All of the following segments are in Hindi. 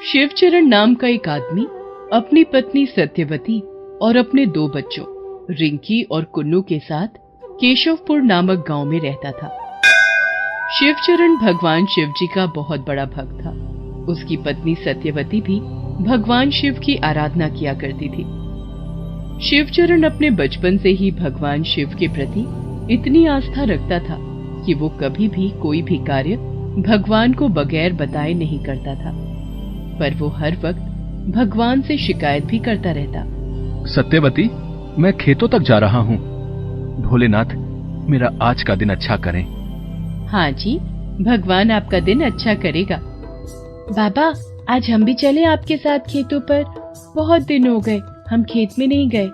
शिवचरण नाम का एक आदमी अपनी पत्नी सत्यवती और अपने 2 बच्चों रिंकी और कुन्नू के साथ केशवपुर नामक गांव में रहता था। शिवचरण भगवान शिव जी का बहुत बड़ा भक्त था। उसकी पत्नी सत्यवती भी भगवान शिव की आराधना किया करती थी। शिवचरण अपने बचपन से ही भगवान शिव के प्रति इतनी आस्था रखता था कि वो कभी भी कोई भी कार्य भगवान को बगैर बताए नहीं करता था, पर वो हर वक्त भगवान से शिकायत भी करता रहता। सत्यवती, मैं खेतों तक जा रहा हूँ। भोलेनाथ मेरा आज का दिन अच्छा करें। हाँ जी, भगवान आपका दिन अच्छा करेगा। बाबा, आज हम भी चले आपके साथ खेतों पर? बहुत दिन हो गए हम खेत में नहीं गए।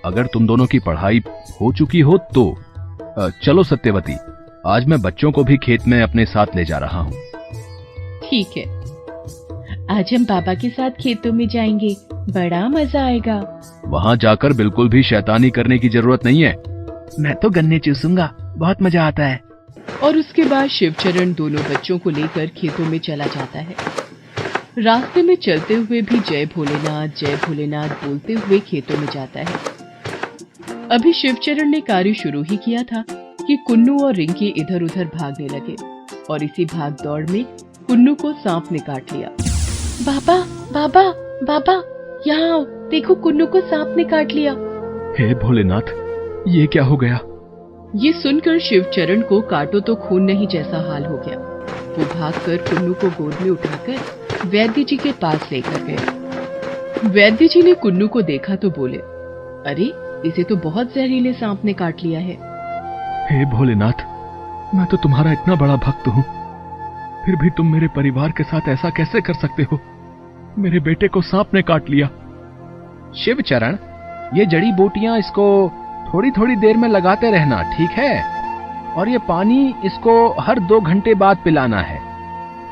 अगर तुम दोनों की पढ़ाई हो चुकी हो तो चलो सत्यवती, आज मैं बच्चों को भी खेत में अपने साथ ले जा रहा हूँ। ठीक है, आज हम बाबा के साथ खेतों में जाएंगे, बड़ा मजा आएगा। वहाँ जाकर बिल्कुल भी शैतानी करने की जरूरत नहीं है। मैं तो गन्ने चूसूंगा, बहुत मजा आता है। और उसके बाद शिवचरण दोनों बच्चों को लेकर खेतों में चला जाता है। रास्ते में चलते हुए भी जय भोलेनाथ बोलते हुए खेतों में जाता है। अभी शिवचरण ने कार्य शुरू ही किया था कि कुन्नू और रिंकी इधर उधर भागने लगे और इसी भाग दौड़ में कुन्नू को सांप ने काट लिया। बाबा बाबा बाबा, यहाँ आओ, देखो कुन्नू को सांप ने काट लिया। हे भोलेनाथ, ये क्या हो गया? ये सुनकर शिवचरण को काटो तो खून नहीं जैसा हाल हो गया। वो भागकर कुन्नू को गोद में उठाकर वैद्य जी के पास लेकर गए। वैद्य जी ने कुन्नू को देखा तो बोले, अरे इसे तो बहुत जहरीले सांप ने काट लिया है। हे भोलेनाथ, मैं तो तुम्हारा इतना बड़ा भक्त हूँ, फिर भी तुम मेरे परिवार के साथ ऐसा कैसे कर सकते हो? मेरे बेटे को सांप ने काट लिया। शिवचरण, ये जड़ी बूटियां इसको थोड़ी थोड़ी देर में लगाते रहना, ठीक है? और ये पानी इसको हर 2 घंटे बाद पिलाना है।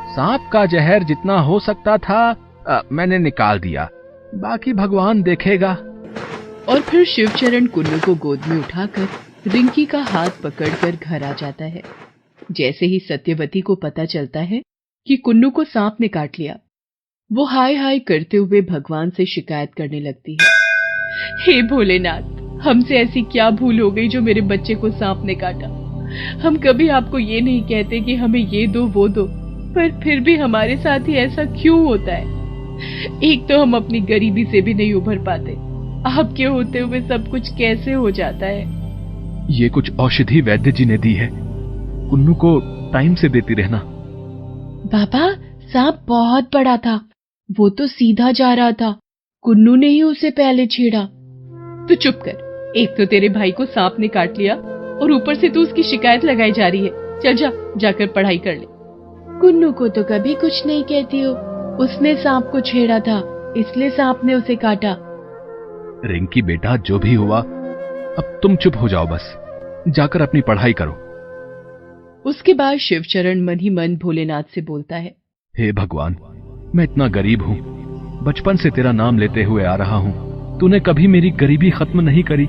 सांप का जहर जितना हो सकता था मैंने निकाल दिया, बाकी भगवान देखेगा। और फिर शिवचरण कुन्नू को गोद में उठाकर रिंकी का हाथ पकड़कर घर आ जाता है। जैसे ही सत्यवती को पता चलता है कि कुन्नू को सांप ने काट लिया, वो हाय हाय करते हुए भगवान से शिकायत करने लगती है। हे भोलेनाथ, हमसे ऐसी क्या भूल हो गई जो मेरे बच्चे को सांप ने काटा? हम कभी आपको ये नहीं कहते कि हमें ये दो वो दो, पर फिर भी हमारे साथ ही ऐसा क्यों होता है? एक तो हम अपनी गरीबी से भी नहीं उभर पाते, आपके होते हुए सब कुछ कैसे हो जाता है? ये कुछ औषधि वैद्य जी ने दी है, कुन्नू को टाइम से देती रहना। बाबा, सांप बहुत बड़ा था, वो तो सीधा जा रहा था, कुन्नू ने ही उसे पहले छेड़ा। तू चुप कर, एक तो तेरे भाई को सांप ने काट लिया और ऊपर से तू उसकी शिकायत लगाई जा रही है। चल जा, जाकर पढ़ाई कर ले। कुन्नू को तो कभी कुछ नहीं कहती हो, उसने सांप को छेड़ा था, इसलिए सांप ने उसे काटा। रिंकी बेटा, जो भी हुआ अब तुम चुप हो जाओ, बस जाकर अपनी पढ़ाई करो। उसके बाद शिवचरण मन ही मन भोलेनाथ से बोलता है, हे भगवान, मैं इतना गरीब हूँ, बचपन से तेरा नाम लेते हुए आ रहा हूँ, तूने कभी मेरी गरीबी खत्म नहीं करी।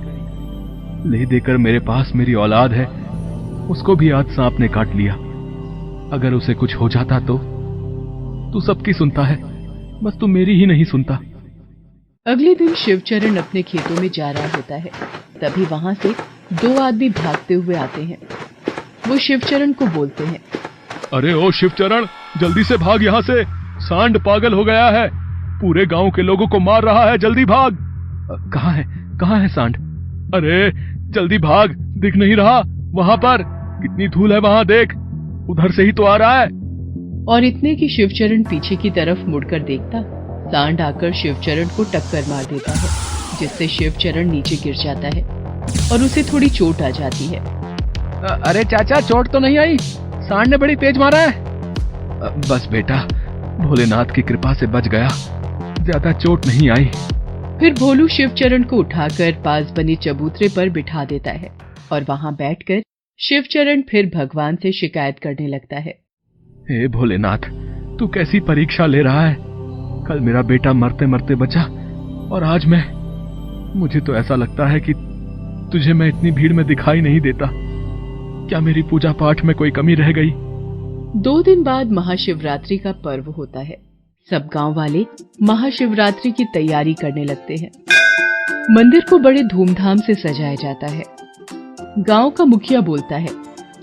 ले देकर मेरे पास मेरी औलाद है, उसको भी आज सांप ने काट लिया। अगर उसे कुछ हो जाता तो? तू सबकी सुनता है, बस तू मेरी ही नहीं सुनता। अगले दिन शिवचरण अपने खेतों में जा रहा होता है। तभी वहां से 2 आदमी भागते हुए आते हैं। वो शिवचरण को बोलते हैं, अरे ओ शिवचरण, जल्दी से भाग यहाँ से, सांड पागल हो गया है, पूरे गांव के लोगों को मार रहा है, जल्दी भाग। कहाँ है सांड? अरे जल्दी भाग, दिख नहीं रहा? वहां पर कितनी धूल है, वहां देख, उधर से ही तो आ रहा है। और इतने की शिवचरण पीछे की तरफ मुड़कर देखता, सांड आकर शिवचरण को टक्कर मार देता है, जिससे शिवचरण नीचे गिर जाता है और उसे थोड़ी चोट आ जाती है। अरे चाचा, चोट तो नहीं आई, सांड ने बड़ी तेज मारा है। बस बेटा, भोलेनाथ की कृपा से बच गया, ज्यादा चोट नहीं आई। फिर भोलू शिवचरण को उठाकर पास बने चबूतरे पर बिठा देता है और वहां बैठकर शिवचरण फिर भगवान से शिकायत करने लगता है। हे भोलेनाथ, तू कैसी परीक्षा ले रहा है? कल मेरा बेटा मरते मरते बचा और आज मुझे तो ऐसा लगता है कि तुझे मैं इतनी भीड़ में दिखाई नहीं देता। क्या मेरी पूजा पाठ में कोई कमी रह गई? 2 दिन बाद महाशिवरात्रि का पर्व होता है। सब गांव वाले महाशिवरात्रि की तैयारी करने लगते हैं। मंदिर को बड़े धूमधाम से सजाया जाता है। गांव का मुखिया बोलता है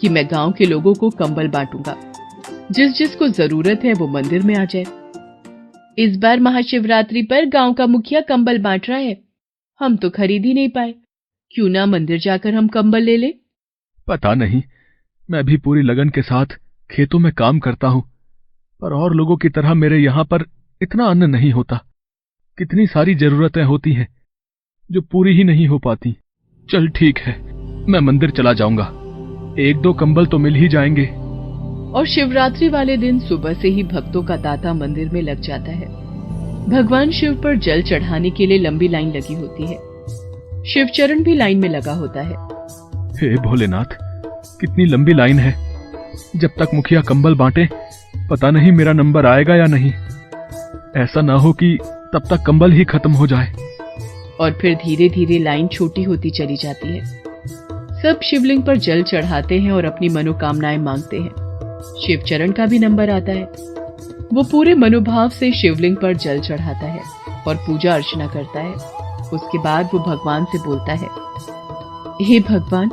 कि मैं गांव के लोगों को कंबल बांटूंगा, जिस जिसको जरूरत है वो मंदिर में आ जाए। इस बार महाशिवरात्रि पर गांव का मुखिया कंबल बांट रहा है, हम तो खरीद ही नहीं पाए, क्यों ना मंदिर जाकर हम कंबल ले ले। पता नहीं, मैं भी पूरी लगन के साथ खेतों में काम करता हूं, पर और लोगों की तरह मेरे यहां पर इतना अन्न नहीं होता। कितनी सारी जरूरतें होती हैं जो पूरी ही नहीं हो पाती। चल ठीक है, मैं मंदिर चला जाऊंगा, 1-2 कंबल तो मिल ही जाएंगे। और शिवरात्रि वाले दिन सुबह से ही भक्तों का तांता मंदिर में लग जाता है। भगवान शिव पर जल चढ़ाने के लिए लंबी लाइन लगी होती है। शिवचरण भी लाइन में लगा होता है। हे भोलेनाथ, कितनी लंबी लाइन है। जब तक मुखिया कंबल बांटे, पता नहीं मेरा नंबर आएगा या नहीं। ऐसा ना हो कि तब तक कंबल ही खत्म हो जाए। और फिर धीरे धीरे लाइन छोटी होती चली जाती है। सब शिवलिंग पर जल चढ़ाते हैं और अपनी मनोकामनाएं मांगते हैं। शिवचरण का भी नंबर आता है। वो पूरे मनोभाव से शिवलिंग पर जल चढ़ाता है और पूजा अर्चना करता है। उसके बाद वो भगवान से बोलता है, हे भगवान,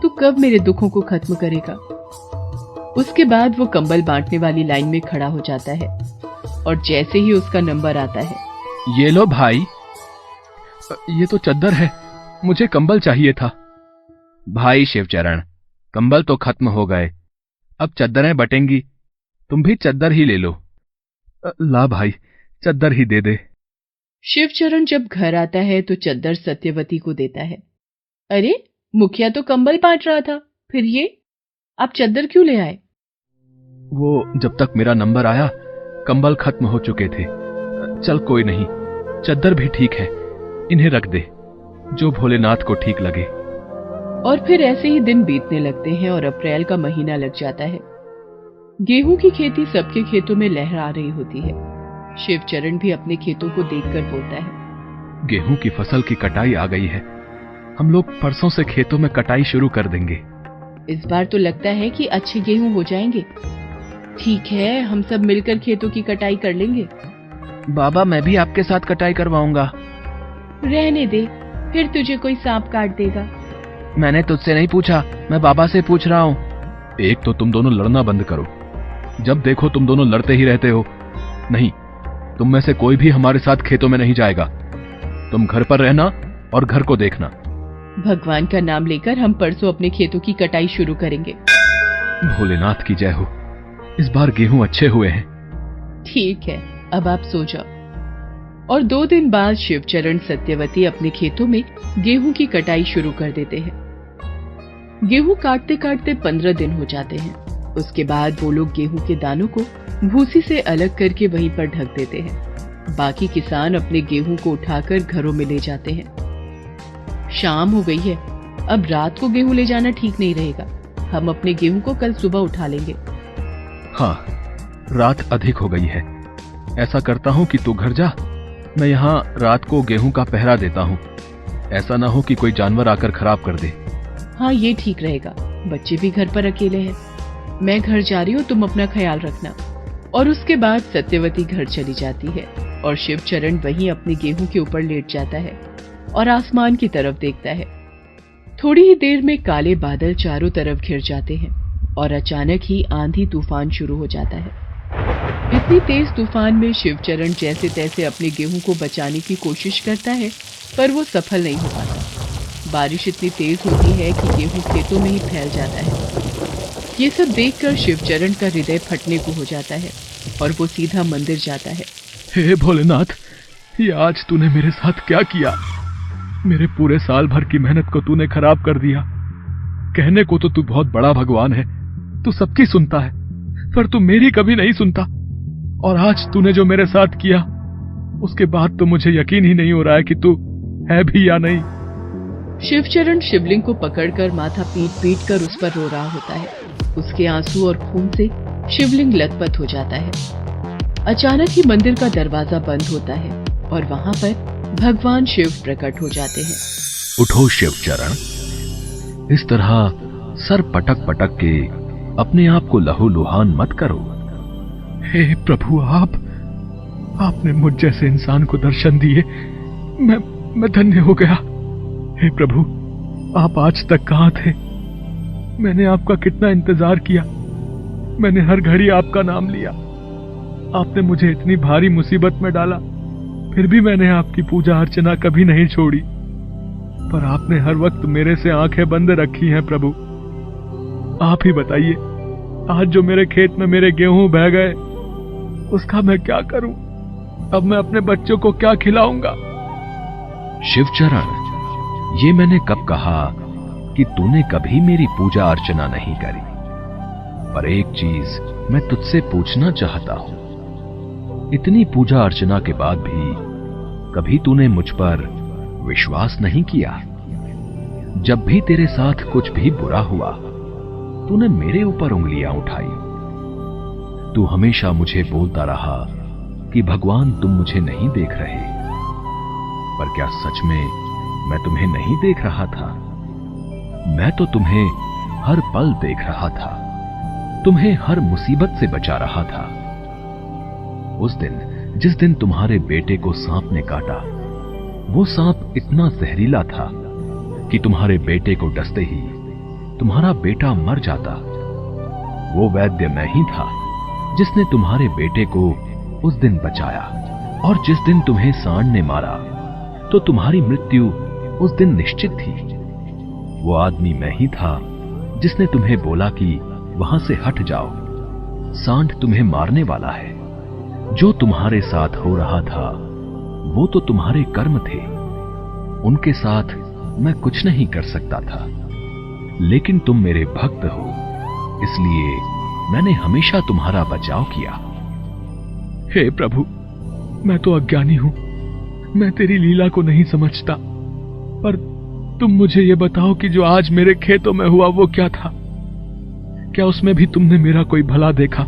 तू कब मेरे दुखों को खत्म करेगा। उसके बाद वो कंबल बांटने वाली लाइन में खड़ा हो जाता है और जैसे ही उसका नंबर आता है, ये लो भाई, ये तो चद्दर है, मुझे कंबल चाहिए था। भाई शिवचरण, कंबल तो खत्म हो गए, अब चद्दरें बटेंगी, तुम भी चद्दर ही ले लो। ला भाई, चद्दर ही दे दे। शिवचरण जब घर आता है तो चद्दर सत्यवती को देता है। अरे, मुखिया तो कंबल बांट रहा था, फिर ये आप चद्दर क्यों ले आए। वो जब तक मेरा नंबर आया कंबल खत्म हो चुके थे। चल कोई नहीं, चद्दर भी ठीक है, इन्हें रख दे, जो भोलेनाथ को ठीक लगे। और फिर ऐसे ही दिन बीतने लगते हैं और अप्रैल का महीना लग जाता है। गेहूं की खेती सबके खेतों में लहरा रही होती है। शिवचरण भी अपने खेतों को देखकर बोलता है, गेहूं की फसल की कटाई आ गई है, हम लोग परसों से खेतों में कटाई शुरू कर देंगे। इस बार तो लगता है कि अच्छे गेहूं हो जाएंगे। ठीक है, हम सब मिलकर खेतों की कटाई कर लेंगे। बाबा, मैं भी आपके साथ कटाई करवाऊंगा। रहने दे, फिर तुझे कोई सांप काट देगा। मैंने तुझसे नहीं पूछा, मैं बाबा से पूछ रहा हूँ। एक तो तुम दोनों लड़ना बंद करो, जब देखो तुम दोनों लड़ते ही रहते हो। नहीं, तुम में से कोई भी हमारे साथ खेतों में नहीं जाएगा। तुम घर पर रहना और घर को देखना। भगवान का नाम लेकर हम परसों अपने खेतों की कटाई शुरू करेंगे। भोलेनाथ की जय हो, इस बार गेहूं अच्छे हुए हैं। ठीक है, अब आप सो जाओ। और 2 दिन बाद शिवचरण सत्यवती अपने खेतों में गेहूं की कटाई शुरू कर देते हैं। गेहूं काटते काटते 15 दिन हो जाते हैं। उसके बाद वो लोग गेहूं के दानों को भूसी से अलग करके वहीं पर ढक देते हैं। बाकी किसान अपने गेहूं को उठाकर घरों में ले जाते हैं। शाम हो गई है, अब रात को गेहूं ले जाना ठीक नहीं रहेगा। हम अपने गेहूं को कल सुबह उठा लेंगे। हाँ, रात अधिक हो गई है। ऐसा करता हूँ कि तू घर जा, मैं यहाँ रात को गेहूं का पहरा देता हूँ। ऐसा ना हो कि कोई जानवर आकर खराब कर दे। हाँ, ये ठीक रहेगा, बच्चे भी घर पर अकेले हैं। मैं घर जा रही हूँ, तुम अपना ख्याल रखना। और उसके बाद सत्यवती घर चली जाती है और शिवचरण वहीं अपने गेहूं के ऊपर लेट जाता है और आसमान की तरफ देखता है। थोड़ी ही देर में काले बादल चारों तरफ घिर जाते हैं और अचानक ही आंधी तूफान शुरू हो जाता है। इतनी तेज तूफान में शिवचरण जैसे तैसे अपने गेहूं को बचाने की कोशिश करता है, पर वो सफल नहीं हो पाता। बारिश इतनी तेज होती है कि गेहूं खेतों में ही फैल जाता है। ये सब देखकर शिवचरण का हृदय फटने को हो जाता है और वो सीधा मंदिर जाता है। हे भोलेनाथ, ये आज तूने मेरे साथ क्या किया। मेरे पूरे साल भर की मेहनत को तूने खराब कर दिया। कहने को तो तू बहुत बड़ा भगवान है, तू सबकी सुनता है, पर तू मेरी कभी नहीं सुनता। और आज तूने जो मेरे साथ किया, उसके बाद तो मुझे यकीन ही नहीं हो रहा है कि तू है भी या नहीं। शिवचरण शिवलिंग को पकड़कर माथा पीट पीट कर उस पर रो रहा होता है। उसके आंसू और खून से शिवलिंग लथपथ हो जाता है। अचानक ही मंदिर का दरवाजा बंद होता है और वहां पर भगवान शिव प्रकट हो जाते हैं। उठो शिवचरण, इस तरह सर पटक पटक के अपने आप को लहूलुहान मत करो। हे प्रभु, आपने मुझ जैसे इंसान को दर्शन दिए, मैं धन्य हो गया। हे प्रभु, आप आज तक कहां थे? मैंने आपका कितना इंतजार किया। मैंने हर घड़ी आपका नाम लिया। आपने मुझे इतनी भारी मुसीबत में डाला, फिर भी मैंने आपकी पूजा अर्चना कभी नहीं छोड़ी। पर आपने हर वक्त मेरे से आंखें बंद रखी हैं प्रभु। आप ही बताइए, आज जो मेरे खेत में मेरे गेहूं बह गए, उसका मैं क्या करूं? अब मैं अपने बच्चों को क्या खिलाऊंगा? शिवचरण, ये मैंने कब कहा कि तूने कभी मेरी पूजा अर्चना नहीं करी? पर एक चीज मैं तुझसे पूछना चाहता हूं। इतनी पूजा अर्चना के बाद भी कभी तूने मुझ पर विश्वास नहीं किया? जब भी तेरे साथ कुछ भी बुरा हुआ, तूने मेरे ऊपर उंगलियां उठाई। तू हमेशा मुझे बोलता रहा कि भगवान तुम मुझे नहीं देख रहे। पर क्या सच में मैं तुम्हें नहीं देख रहा था? मैं तो तुम्हें हर पल देख रहा था, तुम्हें हर मुसीबत से बचा रहा था। उस दिन, जिस दिन तुम्हारे बेटे को सांप ने काटा, वो सांप इतना जहरीला था कि तुम्हारे बेटे को डसते ही तुम्हारा बेटा मर जाता। वो वैद्य मैं ही था जिसने तुम्हारे बेटे को उस दिन बचाया। और जिस दिन तुम्हें सांड ने मारा, तो तुम्हारी मृत्यु उस दिन निश्चित थी। वो आदमी मैं ही था जिसने तुम्हें बोला कि वहां से हट जाओ, सांड तुम्हें मारने वाला है। जो तुम्हारे साथ हो रहा था, वो तो तुम्हारे कर्म थे, उनके साथ मैं कुछ नहीं कर सकता था। लेकिन तुम मेरे भक्त हो, इसलिए मैंने हमेशा तुम्हारा बचाव किया। हे प्रभु, मैं तो अज्ञानी हूं, मैं तेरी लीला को नहीं समझता। पर तुम मुझे यह बताओ कि जो आज मेरे खेतों में हुआ वो क्या था? क्या उसमें भी तुमने मेरा कोई भला देखा?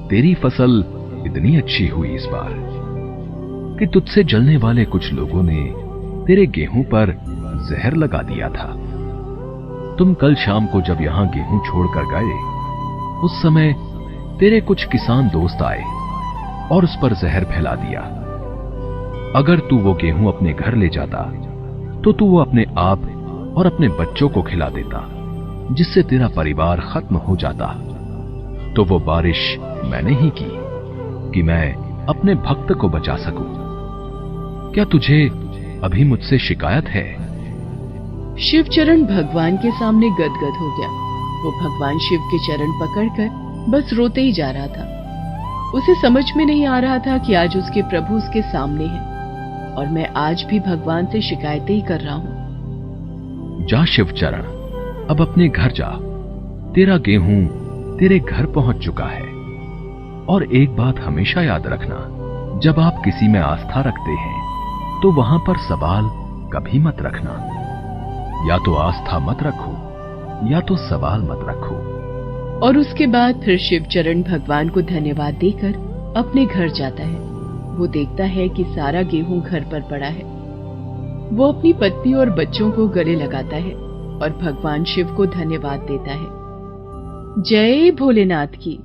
तेरी फसल इतनी अच्छी हुई इस बार कि तुझसे जलने वाले कुछ लोगों ने तेरे गेहूं पर जहर लगा दिया था। तुम कल शाम को जब यहां गेहूं छोड़कर गए, उस समय तेरे कुछ किसान दोस्त आए और उस पर जहर फैला दिया। अगर तू वो गेहूं अपने घर ले जाता, तो तू वो अपने आप और अपने बच्चों को खिला देता, जिससे तेरा परिवार खत्म हो जाता। तो वो बारिश मैंने ही की कि मैं अपने भक्त को बचा सकूं। क्या तुझे अभी मुझसे शिकायत है? शिवचरण भगवान के सामने गदगद हो गया। वो भगवान शिव के चरण पकड़कर बस रोते ही जा रहा था। उसे समझ में नहीं आ रहा था कि आज उसके प्रभु उसके सामने हैं और मैं आज भी भगवान से शिकायतें ही कर रहा हूं। जा शिवचरण, अब अपने घर जा। तेरा गेहूं तेरे घर पहुंच चुका है। और एक बात हमेशा याद रखना, जब आप किसी में आस्था रखते हैं, तो वहां पर सवाल कभी मत रखना। या तो आस्था मत रखो, या तो सवाल मत रखो। और उसके बाद फिर शिवचरण भगवान को धन्यवाद देकर अपने घर जाता है। वो देखता है कि सारा गेहूं घर पर पड़ा है। वो अपनी पत्नी और बच्चों को गले लगाता है और भगवान शिव को धन्यवाद देता है। जय भोलेनाथ की।